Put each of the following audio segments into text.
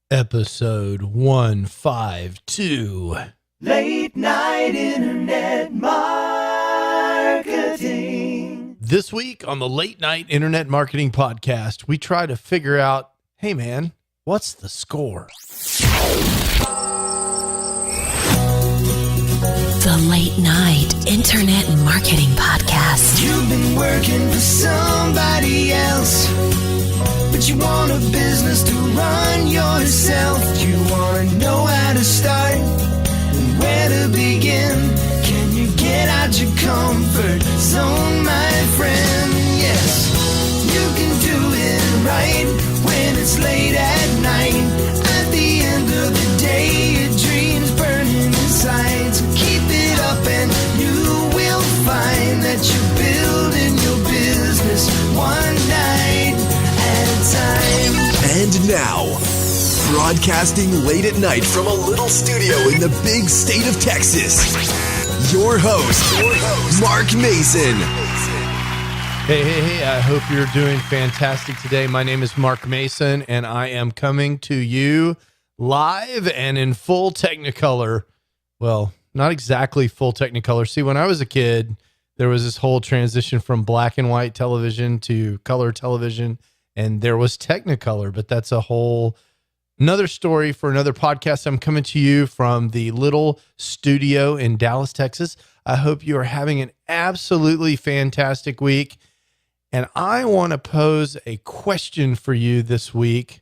Episode 152. Late night internet marketing. This week on the Late Night Internet Marketing Podcast, we try to figure out, hey man, what's the score? The Late Night Internet Marketing Podcast. You've been working for somebody else, but you want a business to run yourself. You want to know how to start and where to begin. Can you get out your comfort zone, my friend? Yes, you can do it right when it's late at night. At the end of the day, your dreams burning inside. So keep it up and you will find that you're building your business one night at a time. And now, broadcasting late at night from a little studio in the big state of Texas, your host, Mark Mason. Hey, I hope you're doing fantastic today. My name is Mark Mason, and I am coming to you live and in full Technicolor. Well, not exactly full Technicolor. See, when I was a kid, there was this whole transition from black and white television to color television, and there was Technicolor, but that's a whole another story for another podcast. I'm coming to you from the little studio in Dallas, Texas. I hope you are having an absolutely fantastic week. And I want to pose a question for you this week,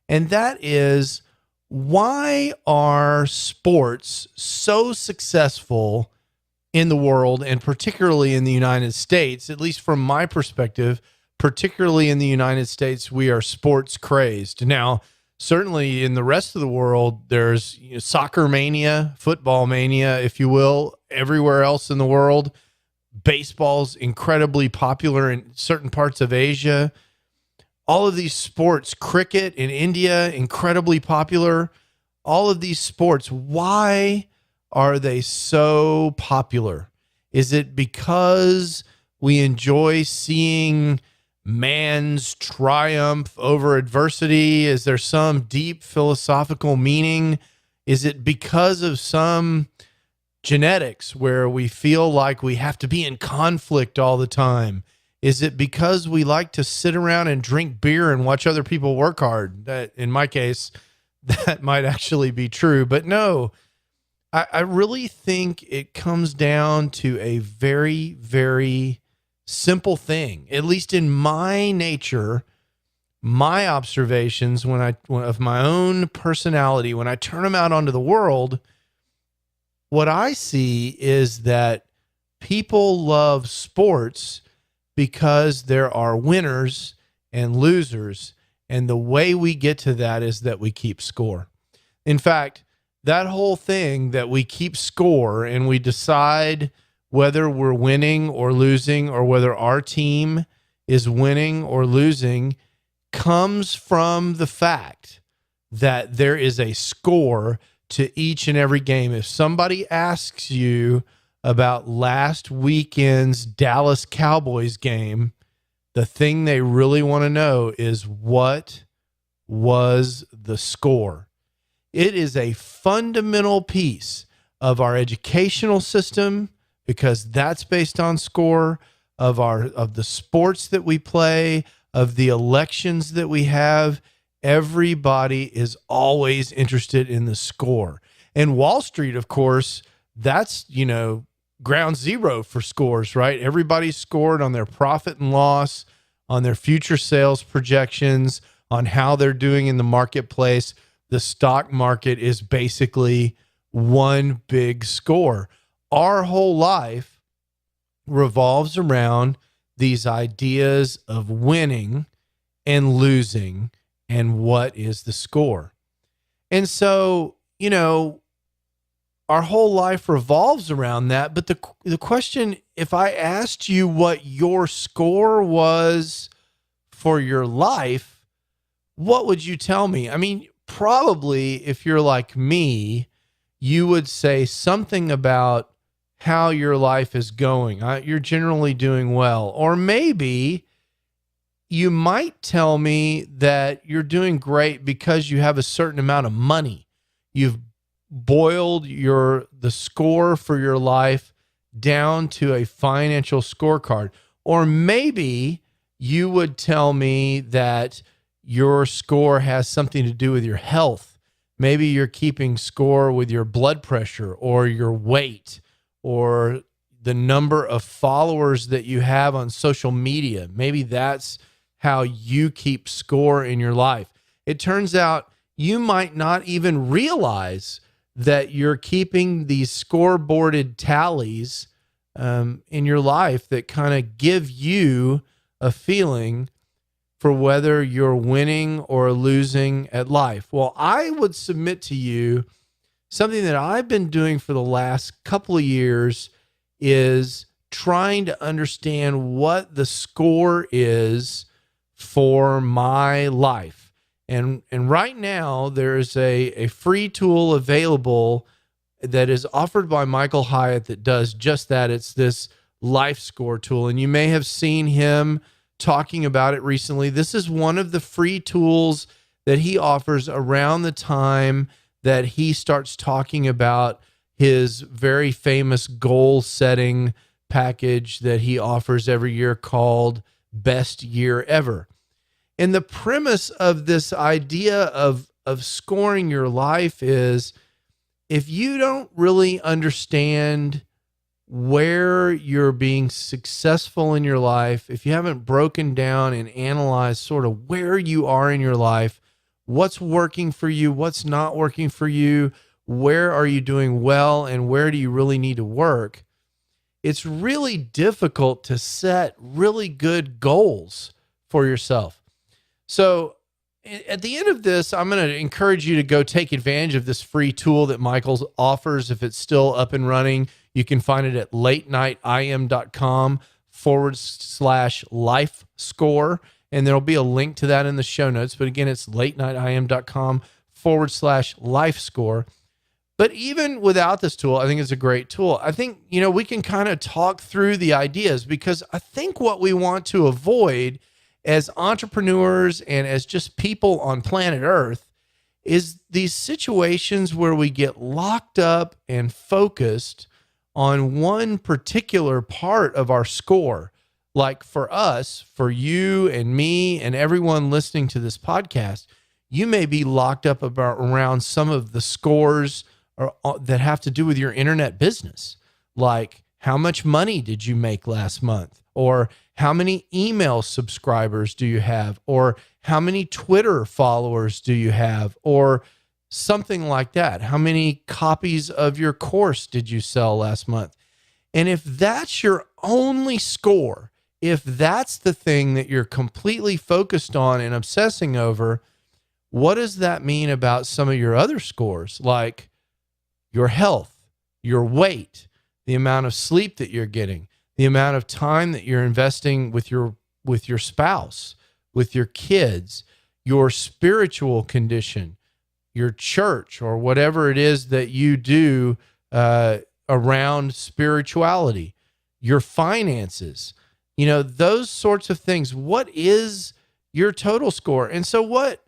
and that is, why are sports so successful in the world, and particularly in the United States? At least from my perspective, particularly in the United States, we are sports crazed. Now, certainly in the rest of the world, there's soccer mania, football mania, if you will, everywhere else in the world. Baseball's incredibly popular in certain parts of Asia. All of these sports, cricket in India, incredibly popular. All of these sports, why are they so popular? Is it because we enjoy seeing man's triumph over adversity? Is there some deep philosophical meaning? Is it because of some genetics where we feel like we have to be in conflict all the time? Is it because we like to sit around and drink beer and watch other people work hard? That, in my case, that might actually be true. But no, I really think it comes down to a very, very simple thing. At least in my nature, my observations of my own personality, when I turn them out onto the world, what I see is that people love sports because there are winners and losers. And the way we get to that is that we keep score. In fact, that whole thing that we keep score and we decide whether we're winning or losing, or whether our team is winning or losing, comes from the fact that there is a score to each and every game. If somebody asks you about last weekend's Dallas Cowboys game, the thing they really want to know is, what was the score? It is a fundamental piece of our educational system, because that's based on score, of the sports that we play, of the elections that we have. Everybody is always interested in the score. And Wall Street, of course, that's, ground zero for scores, right? Everybody's scored on their profit and loss, on their future sales projections, on how they're doing in the marketplace. The stock market is basically one big score. Our whole life revolves around these ideas of winning and losing, and what is the score. And so, our whole life revolves around that. But the question, if I asked you what your score was for your life, what would you tell me? I mean, probably if you're like me, you would say something about how your life is going. You're generally doing well. Or maybe you might tell me that you're doing great because you have a certain amount of money. You've boiled the score for your life down to a financial scorecard. Or maybe you would tell me that your score has something to do with your health. Maybe you're keeping score with your blood pressure or your weight or the number of followers that you have on social media. Maybe that's how you keep score in your life. It turns out you might not even realize that you're keeping these scoreboarded tallies in your life that kind of give you a feeling for whether you're winning or losing at life. Well, I would submit to you something that I've been doing for the last couple of years is trying to understand what the score is for my life. And right now there's a free tool available that is offered by Michael Hyatt that does just that. It's this LifeScore tool. And you may have seen him talking about it recently. This is one of the free tools that he offers around the time that he starts talking about his very famous goal setting package that he offers every year called Best Year Ever. And the premise of this idea of scoring your life is if you don't really understand where you're being successful in your life, if you haven't broken down and analyzed sort of where you are in your life, what's working for you, what's not working for you, where are you doing well, and where do you really need to work, it's really difficult to set really good goals for yourself. So at the end of this, I'm going to encourage you to go take advantage of this free tool that Michael offers. If it's still up and running, you can find it at latenightim.com/LifeScore. And there'll be a link to that in the show notes. But again, it's latenightim.com/LifeScore. But even without this tool, I think it's a great tool. I think, we can kind of talk through the ideas because I think what we want to avoid as entrepreneurs and as just people on planet Earth is these situations where we get locked up and focused on one particular part of our score. Like for us, for you and me and everyone listening to this podcast, you may be locked up around some of the scores that have to do with your internet business. Like how much money did you make last month? Or how many email subscribers do you have? Or how many Twitter followers do you have? Or something like that. How many copies of your course did you sell last month? And if that's your only score, if that's the thing that you're completely focused on and obsessing over, what does that mean about some of your other scores? Like your health, your weight, the amount of sleep that you're getting, the amount of time that you're investing with your spouse, with your kids, your spiritual condition, your church, or whatever it is that you do around spirituality, your finances, those sorts of things. What is your total score? And so what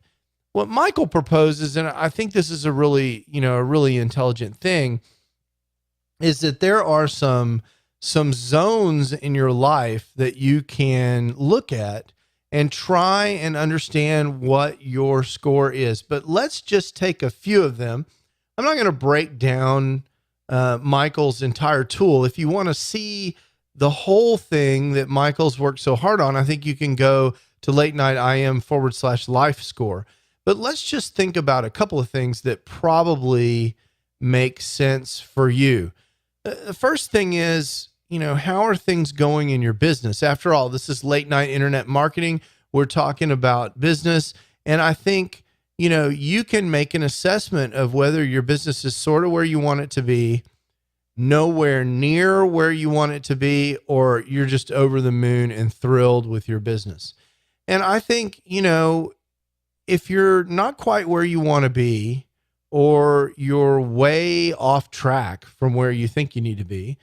Michael proposes, and I think this is a really intelligent thing, is that there are some zones in your life that you can look at and try and understand what your score is. But let's just take a few of them. I'm not going to break down Michael's entire tool. If you want to see the whole thing that Michael's worked so hard on, I think you can go to latenightim.com/LifeScore. But let's just think about a couple of things that probably make sense for you. The first thing is, how are things going in your business? After all, this is late night internet marketing. We're talking about business. And I think, you can make an assessment of whether your business is sort of where you want it to be, nowhere near where you want it to be, or you're just over the moon and thrilled with your business. And I think, if you're not quite where you want to be, or you're way off track from where you think you need to be,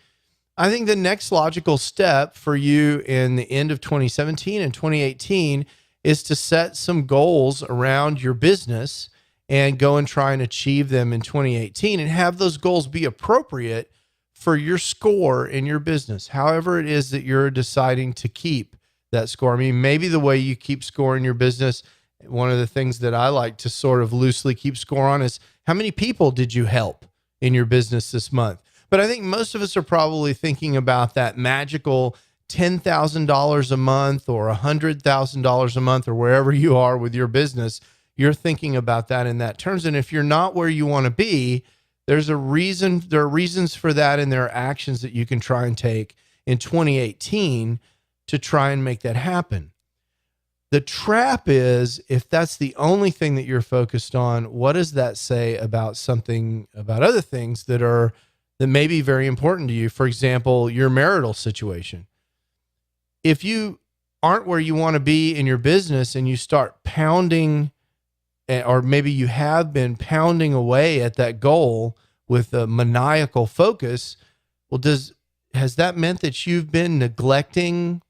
I think the next logical step for you in the end of 2017 and 2018 is to set some goals around your business and go and try and achieve them in 2018 and have those goals be appropriate for your score in your business, however it is that you're deciding to keep that score. I mean, maybe the way you keep score in your business, one of the things that I like to sort of loosely keep score on is how many people did you help in your business this month? But I think most of us are probably thinking about that magical $10,000 a month or $100,000 a month or wherever you are with your business. You're thinking about that in that terms. And if you're not where you want to be, there's a reason. There are reasons for that, and there are actions that you can try and take in 2018 to try and make that happen. The trap is, if that's the only thing that you're focused on, what does that say about other things that may be very important to you? For example, your marital situation. If you aren't where you want to be in your business and you start pounding, or maybe you have been pounding away at that goal with a maniacal focus, well, has that meant that you've been neglecting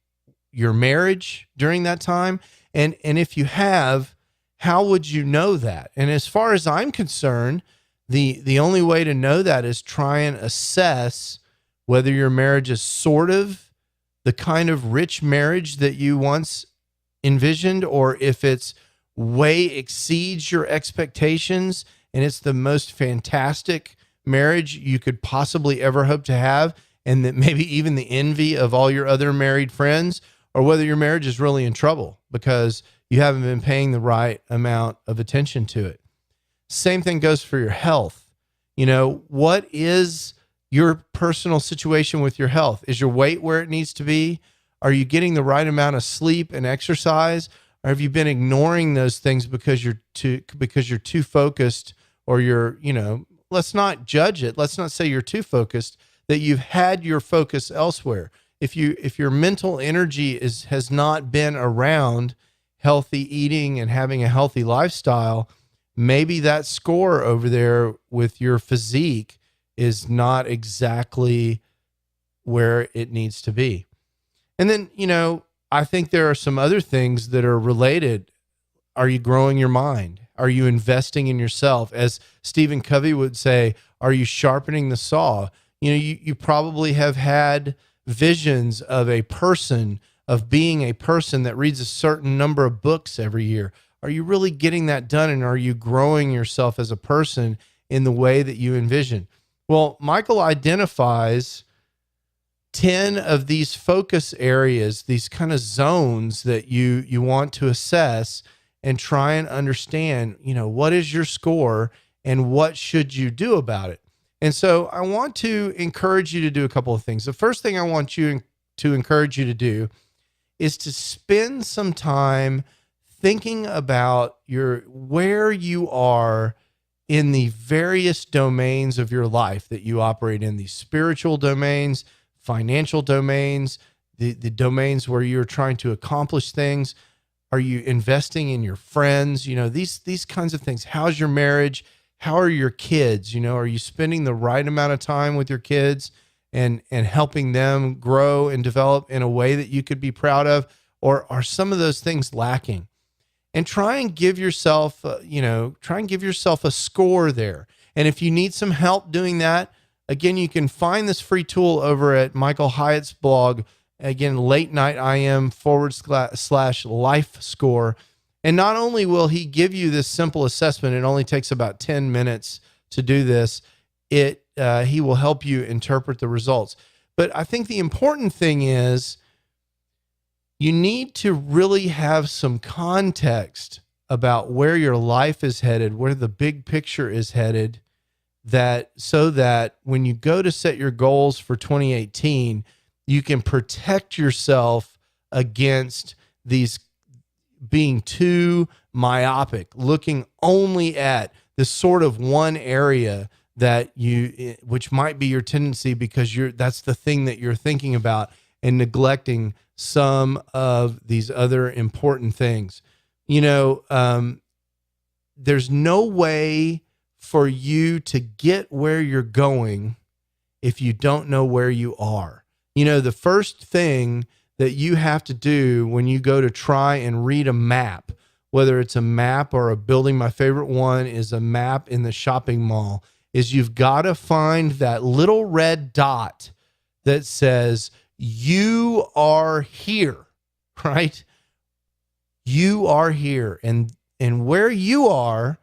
your marriage during that time? And if you have, how would you know that? And as far as I'm concerned, the only way to know that is try and assess whether your marriage is sort of the kind of rich marriage that you once envisioned, or if it's way exceeds your expectations and it's the most fantastic marriage you could possibly ever hope to have, and that maybe even the envy of all your other married friends, or whether your marriage is really in trouble because you haven't been paying the right amount of attention to it. Same thing goes for your health. What is your personal situation with your health? Is your weight where it needs to be? Are you getting the right amount of sleep and exercise? Or have you been ignoring those things because you're too focused, or let's not judge it. Let's not say you're too focused, that you've had your focus elsewhere. If your mental energy has not been around healthy eating and having a healthy lifestyle, maybe that score over there with your physique is not exactly where it needs to be. And then, I think there are some other things that are related. Are you growing your mind? Are you investing in yourself? As Stephen Covey would say, are you sharpening the saw? You probably have had visions of being a person that reads a certain number of books every year. Are you really getting that done? And are you growing yourself as a person in the way that you envision? Well, Michael identifies 10 of these focus areas, these kind of zones that you want to assess and try and understand, what is your score and what should you do about it? And so I want to encourage you to do a couple of things. The first thing I want you to encourage you to do is to spend some time thinking about where you are in the various domains of your life that you operate in, these spiritual domains, financial domains, the domains where you're trying to accomplish things. Are you investing in your friends? These kinds of things. How's your marriage? How are your kids? Are you spending the right amount of time with your kids and helping them grow and develop in a way that you could be proud of? Or are some of those things lacking? And try and give yourself a score there. And if you need some help doing that, again, you can find this free tool over at Michael Hyatt's blog. Again, LateNightIM/LifeScore. And not only will he give you this simple assessment, it only takes about 10 minutes to do this. He will help you interpret the results. But I think the important thing is you need to really have some context about where your life is headed, where the big picture is headed, so that when you go to set your goals for 2018, you can protect yourself against these being too myopic, looking only at this sort of one area which might be your tendency because that's the thing that you're thinking about, and neglecting some of these other important things. There's no way for you to get where you're going if you don't know where you are. You know, the first thing that you have to do when you go to try and read a map, whether it's a map or a building, my favorite one is a map in the shopping mall, is you've got to find that little red dot that says, you are here, right? You are here. And where you are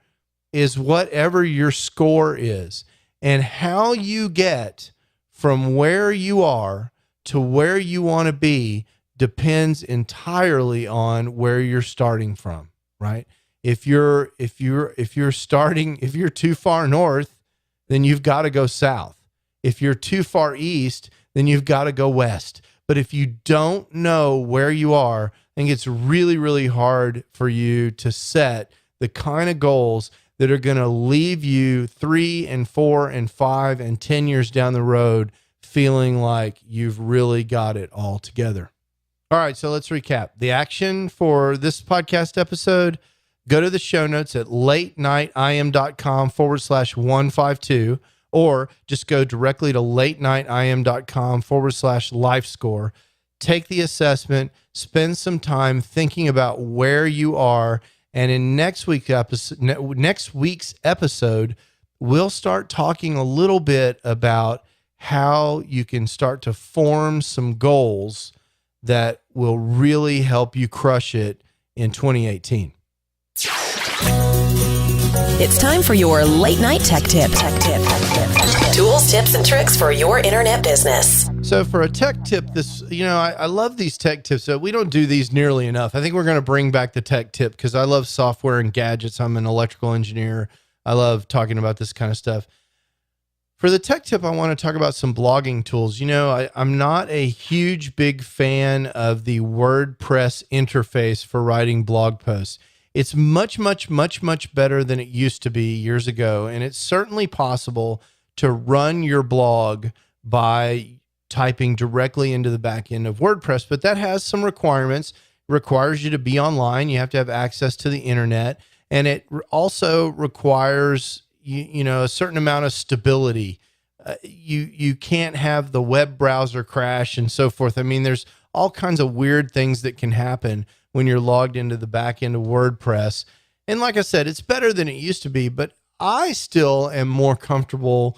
is whatever your score is. And how you get from where you are to where you want to be depends entirely on where you're starting from, right? If you're too far north, then you've got to go south. If you're too far east, then you've got to go west. But if you don't know where you are, I think it's really, really hard for you to set the kind of goals that are going to leave you 3 and 4 and 5 and 10 years down the road feeling like you've really got it all together. All right, so let's recap. The action for this podcast episode, go to the show notes at latenightim.com/152, or just go directly to latenightim.com/LifeScore. Take the assessment, spend some time thinking about where you are, and in next week's episode, we'll start talking a little bit about how you can start to form some goals that will really help you crush it in 2018. It's time for your late night tech tip. Tools, tips, and tricks for your internet business. So for a tech tip, I love these tech tips. So we don't do these nearly enough. I think we're going to bring back the tech tip because I love software and gadgets. I'm an electrical engineer. I love talking about this kind of stuff. For the tech tip, I want to talk about some blogging tools. You know, I'm not a huge, big fan of the WordPress interface for writing blog posts. It's much, much, much, much better than it used to be years ago. And it's certainly possible to run your blog by typing directly into the back end of WordPress, but that has some requirements. It requires you to be online. You have to have access to the internet. And it also requires a certain amount of stability. You can't have the web browser crash and so forth. I mean, there's all kinds of weird things that can happen when you're logged into the back end of WordPress. And like I said, it's better than it used to be, but I still am more comfortable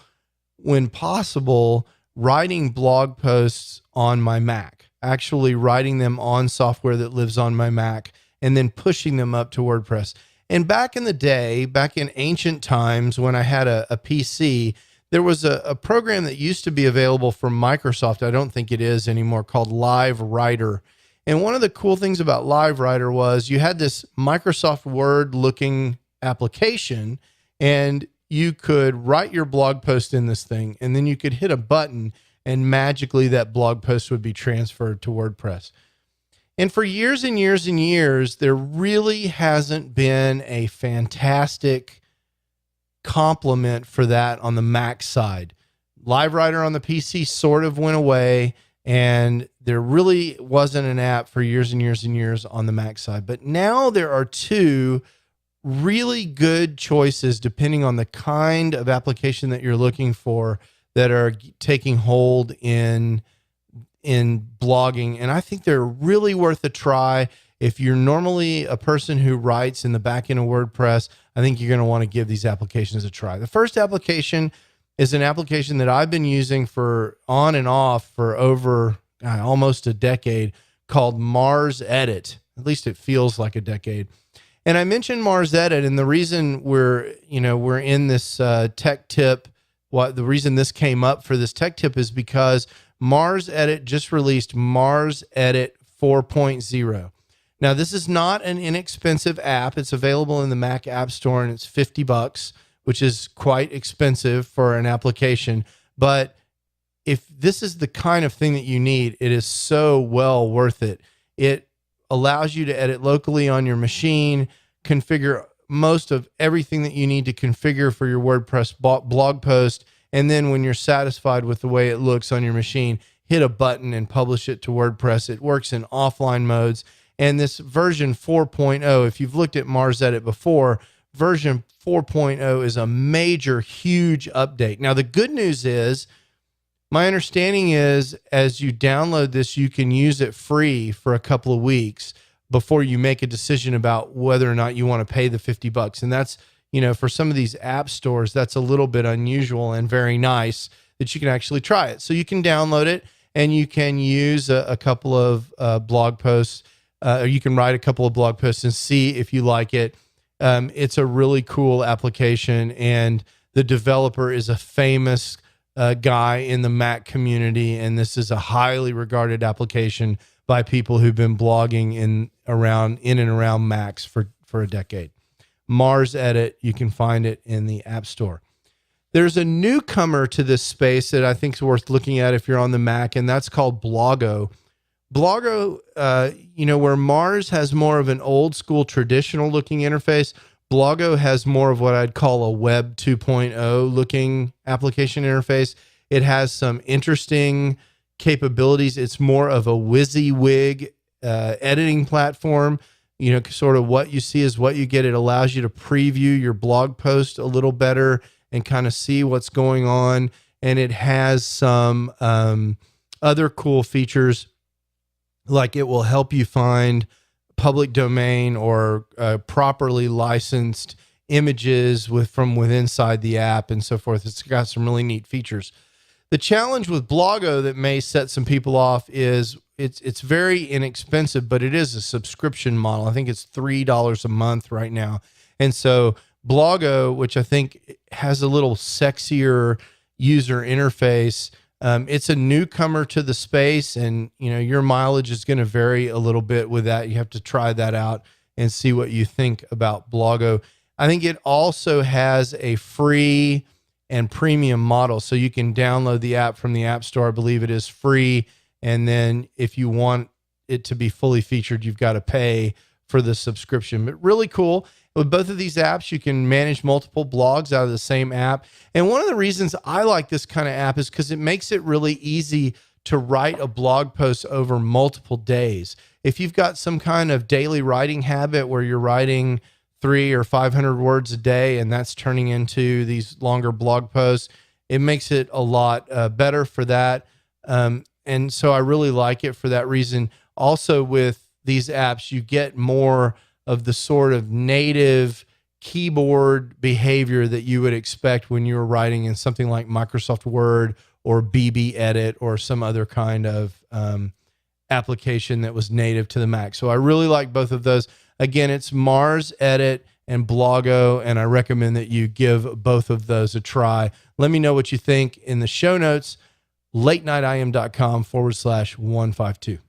when possible writing blog posts on my Mac, actually writing them on software that lives on my Mac and then pushing them up to WordPress. And back in the day, back in ancient times when I had a PC, there was a program that used to be available from Microsoft. I don't think it is anymore, called LiveWriter. And one of the cool things about LiveWriter was you had this Microsoft Word looking application, and you could write your blog post in this thing, and then you could hit a button and magically that blog post would be transferred to WordPress. And for years and years and years, there really hasn't been a fantastic complement for that on the Mac side. LiveWriter on the PC sort of went away, and there really wasn't an app for years and years and years on the Mac side. But now there are two really good choices, depending on the kind of application that you're looking for, that are taking hold in blogging. And I think they're really worth a try. If you're normally a person who writes in the back end of WordPress, I think you're going to want to give these applications a try. The first application is an application that I've been using for on and off for over almost a decade, called Mars Edit. At least it feels like a decade. And I mentioned Mars Edit, and the reason we're in this tech tip, the reason this came up for this tech tip is because Mars Edit just released Mars Edit 4.0. Now, this is not an inexpensive app. It's available in the Mac App Store, and it's $50, which is quite expensive for an application. But if this is the kind of thing that you need, it is so well worth it. It allows you to edit locally on your machine, configure most of everything that you need to configure for your WordPress blog post, and then when you're satisfied with the way it looks on your machine, hit a button and publish it to WordPress. It works in offline modes. And this version 4.0, if you've looked at Mars Edit before, version 4.0 is a major, huge update. Now, the good news is My understanding is as you download this, you can use it free for a couple of weeks before you make a decision about whether or not you want to pay the $50. And that's, for some of these app stores, that's a little bit unusual and very nice that you can actually try it. So you can download it and you can use a couple of blog posts, or you can write a couple of blog posts and see if you like it. It's a really cool application, and the developer is a famous guy in the Mac community, and this is a highly regarded application by people who've been blogging in and around Macs for a decade. Mars Edit, you can find it in the App Store. There's a newcomer to this space that I think is worth looking at if you're on the Mac, and that's called Blogo. Blogo, where Mars has more of an old school traditional looking interface, Blogo has more of what I'd call a Web 2.0 looking application interface. It has some interesting capabilities. It's more of a WYSIWYG editing platform. Sort of what you see is what you get. It allows you to preview your blog post a little better and kind of see what's going on. And it has some other cool features, like it will help you find public domain or properly licensed images from inside the app and so forth. It's got some really neat features. The challenge with Blogo that may set some people off is it's very inexpensive, but it is a subscription model. I think it's $3 a month right now. And so Blogo, which I think has a little sexier user interface, it's a newcomer to the space, and your mileage is going to vary a little bit with that. You have to try that out and see what you think about Blogo. I think it also has a free and premium model, so you can download the app from the App Store. I believe it is free, and then if you want it to be fully featured, you've got to pay for the subscription. But really cool. With both of these apps, you can manage multiple blogs out of the same app. And one of the reasons I like this kind of app is because it makes it really easy to write a blog post over multiple days. If you've got some kind of daily writing habit where you're writing 300 or 500 words a day, and that's turning into these longer blog posts, it makes it a lot better for that. And so I really like it for that reason. Also, with these apps, you get more of the sort of native keyboard behavior that you would expect when you were writing in something like Microsoft Word or BB Edit or some other kind of application that was native to the Mac. So I really like both of those. Again, it's Mars Edit and Blogo, and I recommend that you give both of those a try. Let me know what you think in the show notes, latenightim.com/152.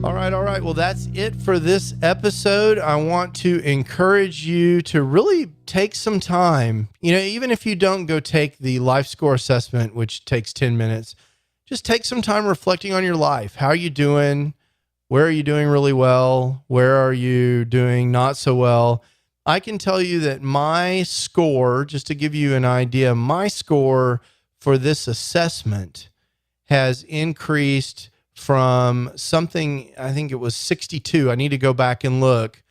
All right. Well, that's it for this episode. I want to encourage you to really take some time, even if you don't go take the LifeScore assessment, which takes 10 minutes, just take some time reflecting on your life. How are you doing? Where are you doing really well? Where are you doing not so well? I can tell you that my score, just to give you an idea, my score for this assessment has increased from something, I think it was 62. I need to go back and look,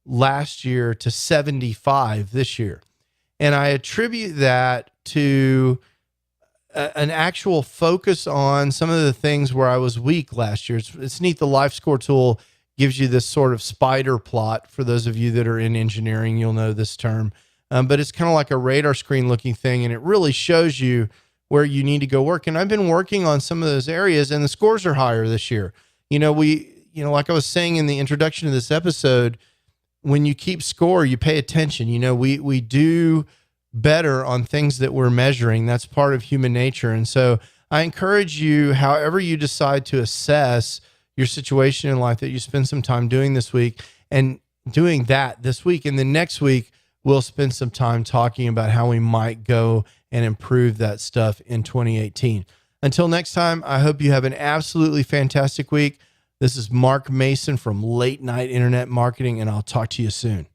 last year to 75 this year. And I attribute that to an actual focus on some of the things where I was weak last year. It's neat. The LifeScore tool gives you this sort of spider plot. For those of you that are in engineering, you'll know this term. But it's kind of like a radar screen looking thing, and it really shows you where you need to go work. And I've been working on some of those areas, and the scores are higher this year. Like I was saying in the introduction to this episode, when you keep score, you pay attention. We do better on things that we're measuring. That's part of human nature. And so I encourage you, however you decide to assess your situation in life, that you spend some time doing this week and doing that this week. And then next week, we'll spend some time talking about how we might go and improve that stuff in 2018. Until next time, I hope you have an absolutely fantastic week. This is Mark Mason from Late Night Internet Marketing, and I'll talk to you soon.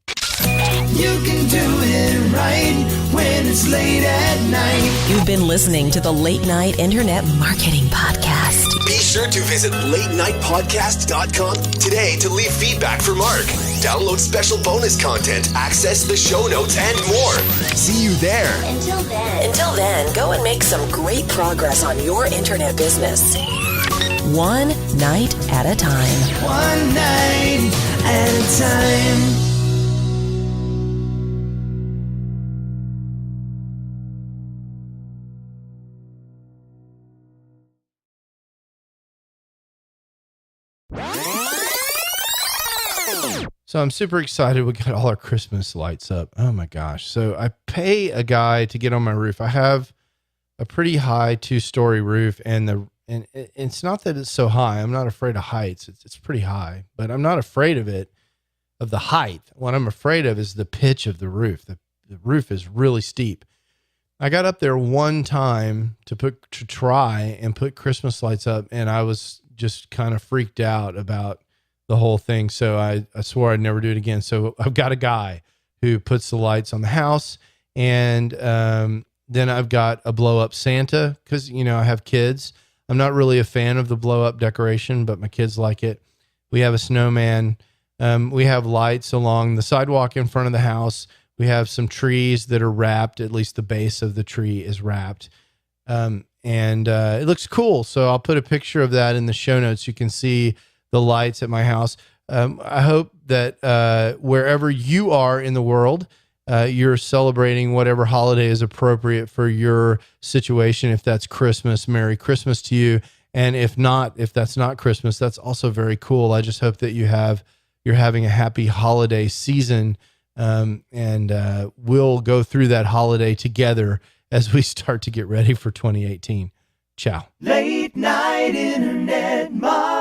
You can do it right when it's late at night. You've been listening to the Late Night Internet Marketing Podcast. Be sure to visit latenightpodcast.com today to leave feedback for Mark. Download special bonus content, access the show notes, and more. See you there. Until then, go and make some great progress on your internet business. One night at a time. One night at a time. So I'm super excited. We got all our Christmas lights up. Oh my gosh. So I pay a guy to get on my roof. I have a pretty high 2-story roof, and it's not that it's so high. I'm not afraid of heights. It's pretty high, but I'm not afraid of the height. What I'm afraid of is the pitch of the roof. The roof is really steep. I got up there one time to try and put Christmas lights up, and I was just kind of freaked out about the whole thing. So I swore I'd never do it again. So I've got a guy who puts the lights on the house, and then I've got a blow up Santa, because, I have kids. I'm not really a fan of the blow up decoration, but my kids like it. We have a snowman. We have lights along the sidewalk in front of the house. We have some trees that are wrapped. At least the base of the tree is wrapped. And it looks cool. So I'll put a picture of that in the show notes. You can see the lights at my house. I hope that wherever you are in the world, you're celebrating whatever holiday is appropriate for your situation. If that's Christmas, Merry Christmas to you. And if that's not Christmas, that's also very cool. I just hope that you're having a happy holiday season. And we'll go through that holiday together as we start to get ready for 2018. Ciao. Late night internet marketing.